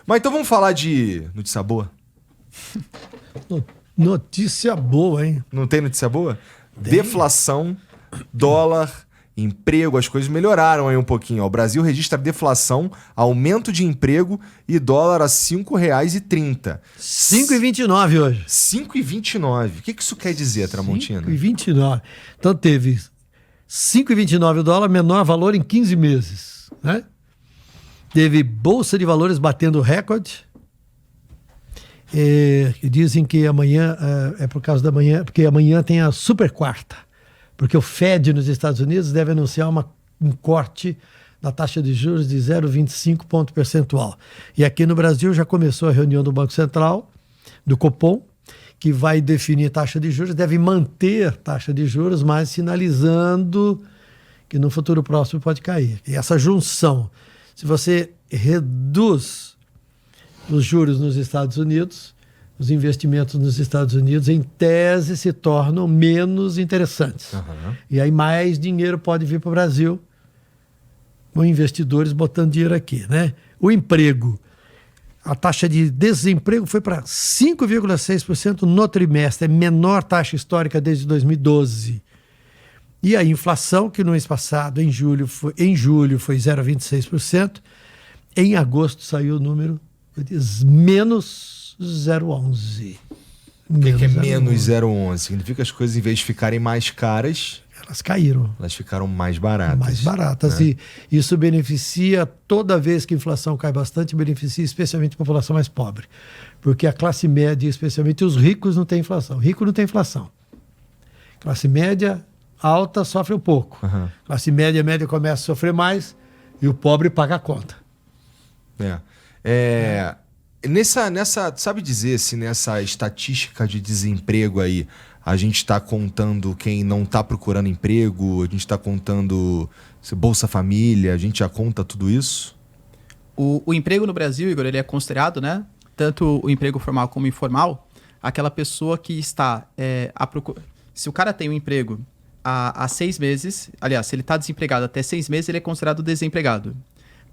Mas então vamos falar de notícia boa? Notícia boa, hein? Não tem notícia boa? Deflação, dólar, emprego, as coisas melhoraram aí um pouquinho. Ó. O Brasil registra deflação, aumento de emprego e dólar a R$ 5,30. 5,29 hoje. 5,29. O que isso quer dizer, Tramontina? 5,29. Então teve 5,29 o dólar, menor valor em 15 meses. Né? Teve Bolsa de Valores batendo recorde. Dizem que amanhã é por causa da manhã, porque amanhã tem a super quarta. Porque o Fed nos Estados Unidos deve anunciar um corte da taxa de juros de 0,25 ponto percentual. E aqui no Brasil já começou a reunião do Banco Central, do Copom, que vai definir taxa de juros, deve manter taxa de juros, mas sinalizando que no futuro próximo pode cair. E essa junção, se você reduz os juros nos Estados Unidos, os investimentos nos Estados Unidos, em tese, se tornam menos interessantes. Uhum. E aí mais dinheiro pode vir para o Brasil, com investidores botando dinheiro aqui. Né? O emprego, a taxa de desemprego foi para 5,6% no trimestre, é a menor taxa histórica desde 2012. E a inflação, que no mês passado, em julho, foi 0,26%, em agosto saiu o número menos 0,11. O que é menos 0,11? Significa que as coisas, em vez de ficarem mais caras, elas caíram. Elas ficaram mais baratas. Mais baratas. Né? E isso beneficia, toda vez que a inflação cai bastante, beneficia especialmente a população mais pobre. Porque a classe média, especialmente os ricos, não tem inflação. Rico não tem inflação. Classe média alta sofre um pouco. Uhum. Classe média começa a sofrer mais e o pobre paga a conta. Sabe dizer se nessa estatística de desemprego aí a gente está contando quem não está procurando emprego, a gente está contando Bolsa Família, a gente já conta tudo isso? O emprego no Brasil, Igor, ele é considerado, né? Tanto o emprego formal como informal, aquela pessoa que está se o cara tem um emprego há 6 meses, aliás, se ele está desempregado até 6 meses, ele é considerado desempregado.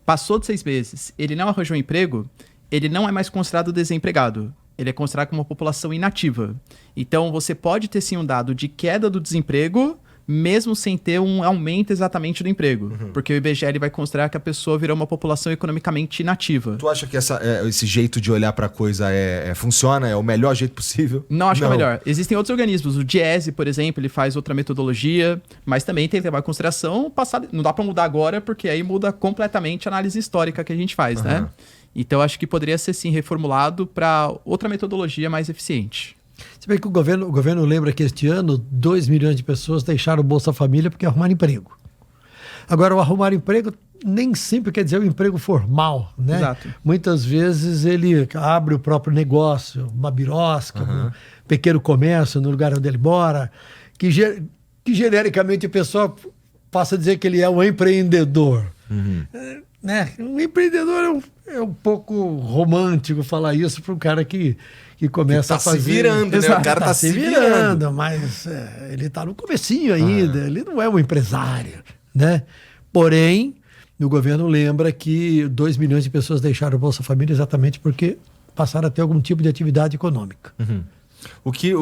Passou de 6 meses, ele não arranjou um emprego, ele não é mais considerado desempregado. Ele é considerado como uma população inativa. Então, você pode ter sim um dado de queda do desemprego, mesmo sem ter um aumento exatamente do emprego. Uhum. Porque o IBGE ele vai considerar que a pessoa virou uma população economicamente inativa. Tu acha que esse jeito de olhar para a coisa funciona? É o melhor jeito possível? Não, acho que é o melhor. Existem outros organismos. O DIESE, por exemplo, ele faz outra metodologia, mas também tem que levar em consideração o passado. Não dá para mudar agora, porque aí muda completamente a análise histórica que a gente faz, né? Então, acho que poderia ser, sim, reformulado para outra metodologia mais eficiente. Se bem que o governo lembra que este ano 2 milhões de pessoas deixaram o Bolsa Família porque arrumaram emprego. Agora, o arrumar emprego nem sempre quer dizer um emprego formal, né? Exato. Muitas vezes ele abre o próprio negócio, uma birosca, um pequeno comércio no lugar onde ele mora, que genericamente o pessoal passa a dizer que ele é um empreendedor. Né? Um empreendedor é um pouco romântico falar isso para um cara que começa a fazer... se virando, né? O cara tá se virando. Mas ele está no comecinho ainda, ele não é um empresário, né? Porém, o governo lembra que 2 milhões de pessoas deixaram o Bolsa Família exatamente porque passaram a ter algum tipo de atividade econômica. O que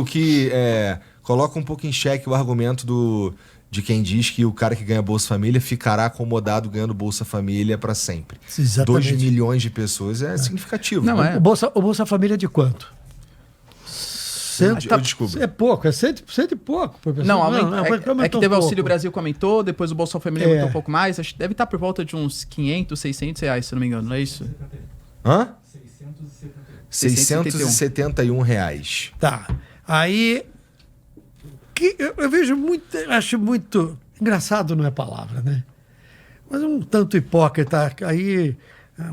coloca um pouco em xeque o argumento de quem diz que o cara que ganha Bolsa Família ficará acomodado ganhando Bolsa Família para sempre. Exatamente. 2 milhões de pessoas é significativo. Não né? é. O Bolsa Família é de quanto? Eu desculpo. É pouco, é 100 e pouco. Por pessoa. É que teve o Auxílio Brasil que aumentou, depois o Bolsa Família aumentou um pouco mais. Acho que deve estar por volta de uns 500, 600 reais, se não me engano, não é isso? Hã? 671 reais. Tá. Aí... eu vejo muito, acho muito engraçado, não é palavra, né? Mas um tanto hipócrita. Aí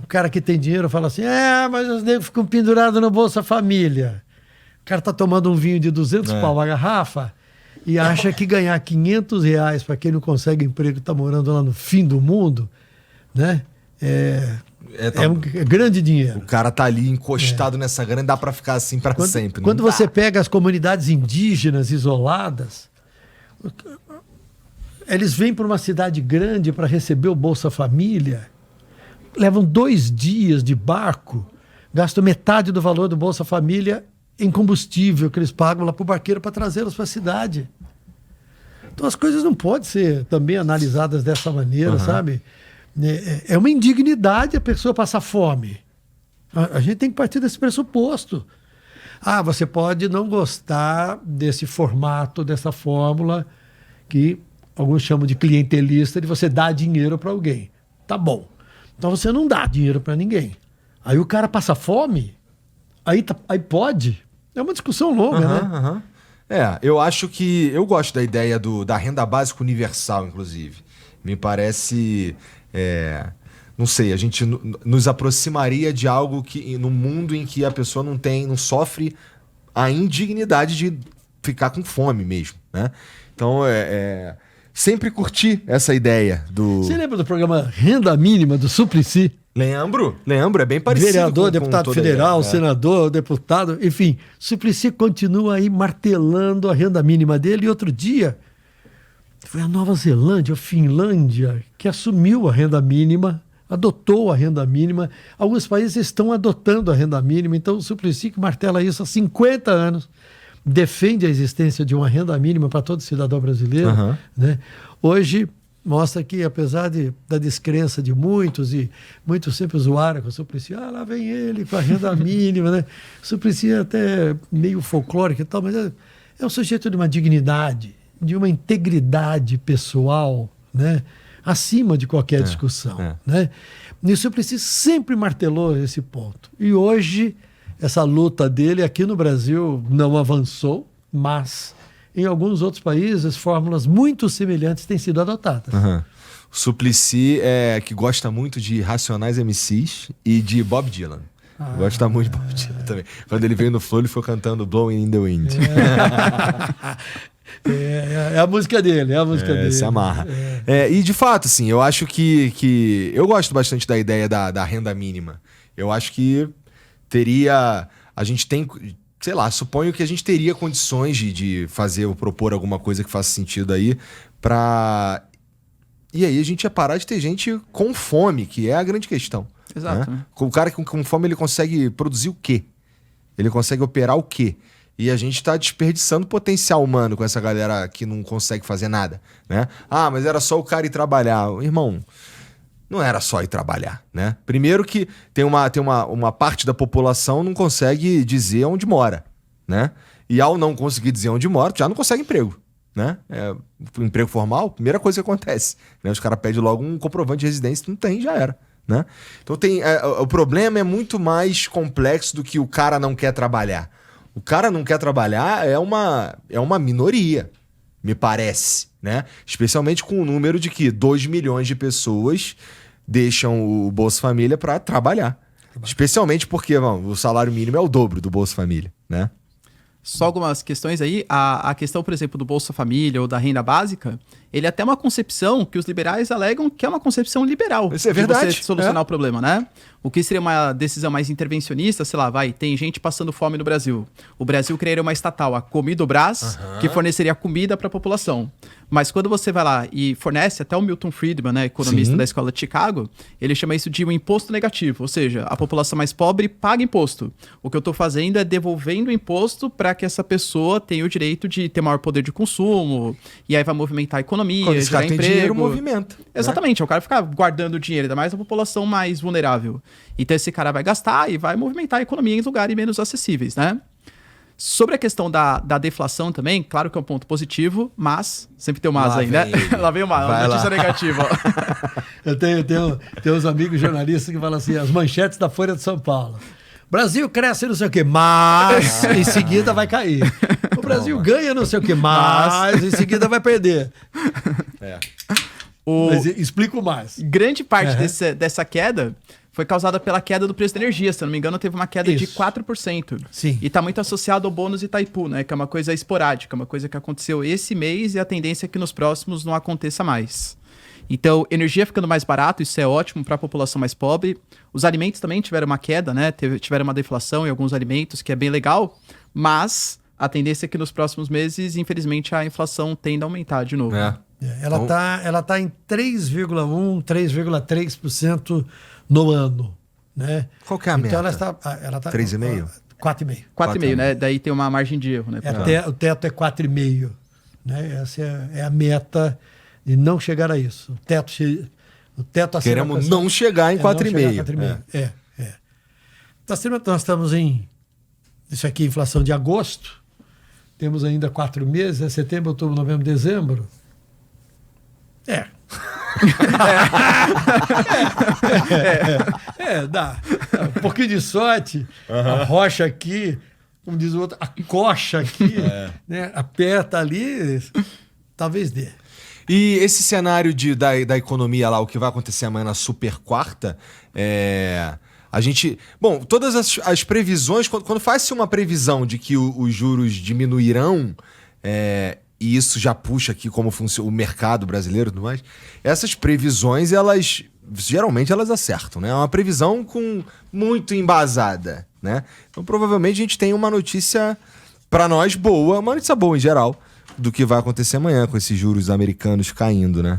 o cara que tem dinheiro fala assim: mas os negros ficam pendurados no Bolsa Família. O cara tá tomando um vinho de 200 pau a garrafa e acha que ganhar 500 reais para quem não consegue emprego e tá morando lá no fim do mundo, né? É um grande dinheiro. O cara tá ali encostado nessa grana e dá para ficar assim para sempre. Quando você pega as comunidades indígenas isoladas, eles vêm para uma cidade grande para receber o Bolsa Família, levam 2 dias de barco gastam metade do valor do Bolsa Família em combustível que eles pagam lá para o barqueiro para trazê-los para a cidade. Então as coisas não podem ser também analisadas dessa maneira, sabe? É uma indignidade a pessoa passar fome. A gente tem que partir desse pressuposto. Você pode não gostar desse formato, dessa fórmula que alguns chamam de clientelista, de você dar dinheiro para alguém. Tá bom. Então você não dá dinheiro para ninguém. Aí o cara passa fome, aí pode. É uma discussão longa, né? Eu acho que... Eu gosto da ideia da renda básica universal, inclusive. Me parece... não sei, a gente nos aproximaria de algo que... No mundo em que a pessoa não sofre a indignidade de ficar com fome mesmo, né? Então, sempre curti essa ideia do... Você lembra do programa Renda Mínima, do Suplicy? Lembro, é bem parecido. Vereador, deputado federal, senador, deputado, enfim, Suplicy continua aí martelando a renda mínima dele. E outro dia, foi a Nova Zelândia, a Finlândia, que assumiu a renda mínima, adotou a renda mínima. Alguns países estão adotando a renda mínima, então o Suplicy, que martela isso há 50 anos, defende a existência de uma renda mínima para todo cidadão brasileiro. Né? Hoje... mostra que, apesar da descrença de muitos, e muitos sempre zoaram com o Suplicy, lá vem ele com a renda mínima, né? O Suplicy é até meio folclórico e tal, mas é um sujeito de uma dignidade, de uma integridade pessoal, né? Acima de qualquer discussão. Né? E o Suplicy sempre martelou esse ponto. E hoje, essa luta dele aqui no Brasil não avançou, mas... em alguns outros países, fórmulas muito semelhantes têm sido adotadas. O Suplicy que gosta muito de Racionais MCs e de Bob Dylan. Gosta muito de Bob Dylan também. Quando ele veio no Flow, ele foi cantando Blowing in the Wind. É a música dele, dele. Se amarra. E de fato, assim, eu acho que... Eu gosto bastante da ideia da renda mínima. Eu acho que teria... A gente tem... sei lá, suponho que a gente teria condições de fazer ou propor alguma coisa que faça sentido aí pra... E aí a gente ia parar de ter gente com fome, que é a grande questão. Exato. Né? O cara com fome, ele consegue produzir o quê? Ele consegue operar o quê? E a gente tá desperdiçando potencial humano com essa galera que não consegue fazer nada, né? Mas era só o cara ir trabalhar. Irmão... não era só ir trabalhar, né? Primeiro que tem uma parte da população não consegue dizer onde mora, né? E ao não conseguir dizer onde mora, já não consegue emprego, né? Emprego formal, primeira coisa que acontece, né? Os caras pedem logo um comprovante de residência, não tem, já era, né? Então o problema é muito mais complexo do que o cara não quer trabalhar. O cara não quer trabalhar é uma minoria, me parece, né? Especialmente com o número de que 2 milhões de pessoas deixam o Bolsa Família para trabalhar. Especialmente porque o salário mínimo é o dobro do Bolsa Família, né? Só algumas questões aí. A questão, por exemplo, do Bolsa Família ou da renda básica, ele é até uma concepção que os liberais alegam que é uma concepção liberal. Isso é verdade. De você solucionar o problema, né? O que seria uma decisão mais intervencionista, sei lá, tem gente passando fome no Brasil. O Brasil criaria uma estatal, a Comidobras, que forneceria comida para a população. Mas quando você vai lá e fornece, até o Milton Friedman, né, economista da Escola de Chicago, ele chama isso de um imposto negativo, ou seja, a população mais pobre paga imposto. O que eu estou fazendo é devolvendo o imposto para que essa pessoa tenha o direito de ter maior poder de consumo, e aí vai movimentar a economia, quando esse cara gerar tem emprego. dinheiro, movimenta. Exatamente, é o cara ficar guardando dinheiro, ainda mais a população mais vulnerável. Então esse cara vai gastar e vai movimentar a economia em lugares menos acessíveis, né? Sobre a questão da deflação também, claro que é um ponto positivo, mas sempre tem um mas aí, né? Lá vem uma notícia negativa. Eu tenho uns amigos jornalistas que falam assim, as manchetes da Folha de São Paulo. Brasil cresce não sei o quê, mas em seguida vai cair. O Brasil ganha não sei o quê, mas em seguida vai perder. Mas explico mais. Grande parte dessa queda foi causada pela queda do preço da energia. Se eu não me engano, teve uma queda de 4%. Sim. E está muito associado ao bônus Itaipu, né? Que é uma coisa esporádica, uma coisa que aconteceu esse mês e a tendência é que nos próximos não aconteça mais. Então, energia ficando mais barato, isso é ótimo para a população mais pobre. Os alimentos também tiveram uma queda, né? Tiveram uma deflação em alguns alimentos, que é bem legal. Mas a tendência é que nos próximos meses, infelizmente, a inflação tende a aumentar de novo. Ela tá em 3,1%, 3,3% no ano. né? Qual que é a meta? Então ela tá 3,5? 4,5. 4,5, né? Daí tem uma margem de erro, né? O teto é 4,5. Né? Essa é a meta de não chegar a isso. O teto a ser Queremos alcançado não chegar em não chegar a 4,5. 4,5. Nós estamos isso aqui, inflação de agosto. Temos ainda 4 meses, setembro, outubro, novembro, dezembro. Dá. Um pouquinho de sorte, a rocha aqui, como diz o outro, a coxa aqui, né? Aperta ali, talvez dê. E esse cenário da economia lá, o que vai acontecer amanhã na super quarta, a gente... Bom, todas as previsões, quando faz-se uma previsão de que os juros diminuirão, e isso já puxa aqui como funciona o mercado brasileiro e tudo mais, essas previsões, geralmente elas acertam, né? É uma previsão muito embasada, né? Então provavelmente a gente tem uma notícia para nós boa, uma notícia boa em geral, do que vai acontecer amanhã com esses juros americanos caindo, né?